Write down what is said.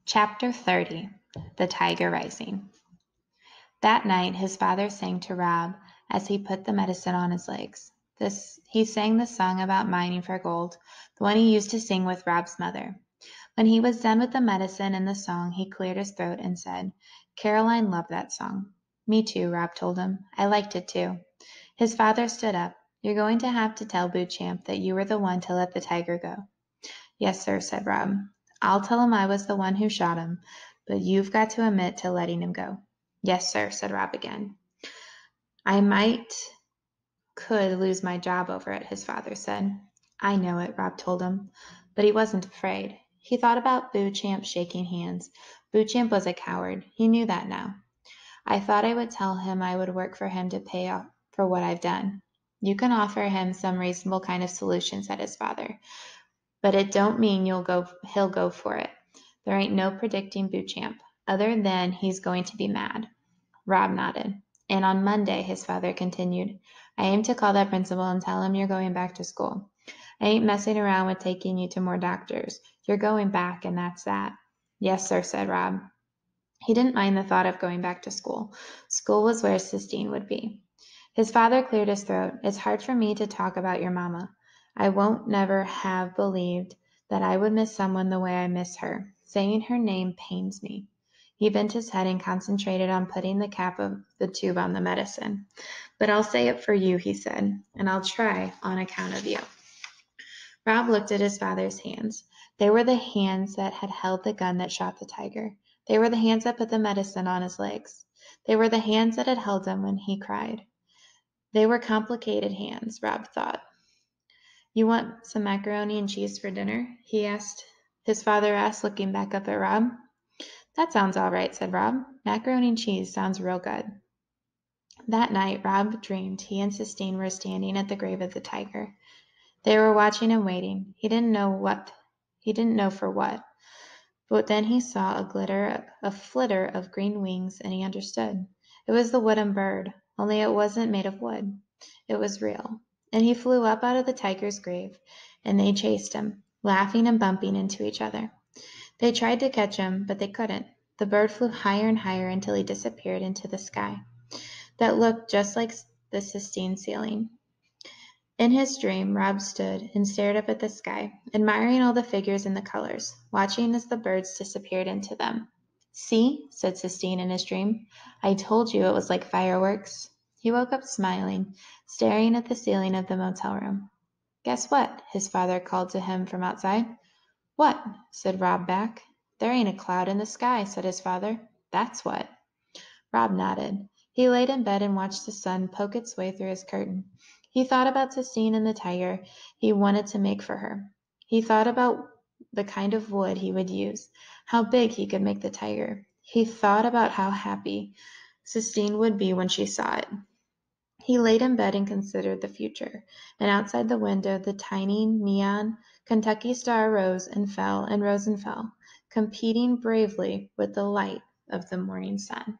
Chapter 30 The Tiger Rising. That night his father sang to Rob as he put the medicine on his legs. He sang the song about mining for gold, the one he used to sing with Rob's mother. When he was done with the medicine and the song, he cleared his throat and said, "Caroline loved that song." "Me too," Rob told him. "I liked it too." His father stood up. "You're going to have to tell Bootchamp that you were the one to let the tiger go." "Yes, sir," said Rob. "I'll tell him I was the one who shot him, but you've got to admit to letting him go." "Yes, sir," said Rob again. "I could lose my job over it," his father said. "I know it," Rob told him, but he wasn't afraid. He thought about Bootchamp shaking hands. Bootchamp was a coward. He knew that now. "I thought I would tell him I would work for him to pay off for what I've done." "You can offer him some reasonable kind of solution," said his father, "but it don't mean he'll go for it. There ain't no predicting Bootchamp, other than he's going to be mad." Rob nodded. "And on Monday," his father continued, "I aim to call that principal and tell him you're going back to school. I ain't messing around with taking you to more doctors. You're going back, and that's that." "Yes, sir," said Rob. He didn't mind the thought of going back to school. School was where Sistine would be. His father cleared his throat. "It's hard for me to talk about your mama. I won't never have believed that I would miss someone the way I miss her. Saying her name pains me." He bent his head and concentrated on putting the cap of the tube on the medicine. "But I'll say it for you," he said, "and I'll try on account of you." Rob looked at his father's hands. They were the hands that had held the gun that shot the tiger. They were the hands that put the medicine on his legs. They were the hands that had held him when he cried. They were complicated hands, Rob thought. "You want some macaroni and cheese for dinner?" His father asked, looking back up at Rob. "That sounds all right," said Rob. "Macaroni and cheese sounds real good." That night, Rob dreamed he and Sistine were standing at the grave of the tiger. They were watching and waiting. He didn't know for what. But then he saw a flitter of green wings, and he understood. It was the wooden bird, only it wasn't made of wood. It was real. And he flew up out of the tiger's grave, and they chased him, laughing and bumping into each other. They tried to catch him, but they couldn't. The bird flew higher and higher until he disappeared into the sky. That looked just like the Sistine ceiling. In his dream, Rob stood and stared up at the sky, admiring all the figures and the colors, watching as the birds disappeared into them. "See," said Sistine in his dream, "I told you it was like fireworks." He woke up smiling, staring at the ceiling of the motel room. "Guess what?" his father called to him from outside. "What?" said Rob back. "There ain't a cloud in the sky," said his father. "That's what." Rob nodded. He laid in bed and watched the sun poke its way through his curtain. He thought about Sistine and the tiger he wanted to make for her. He thought about the kind of wood he would use, how big he could make the tiger. He thought about how happy Sistine would be when she saw it. He laid in bed and considered the future, and outside the window the tiny neon Kentucky star rose and fell and rose and fell, competing bravely with the light of the morning sun.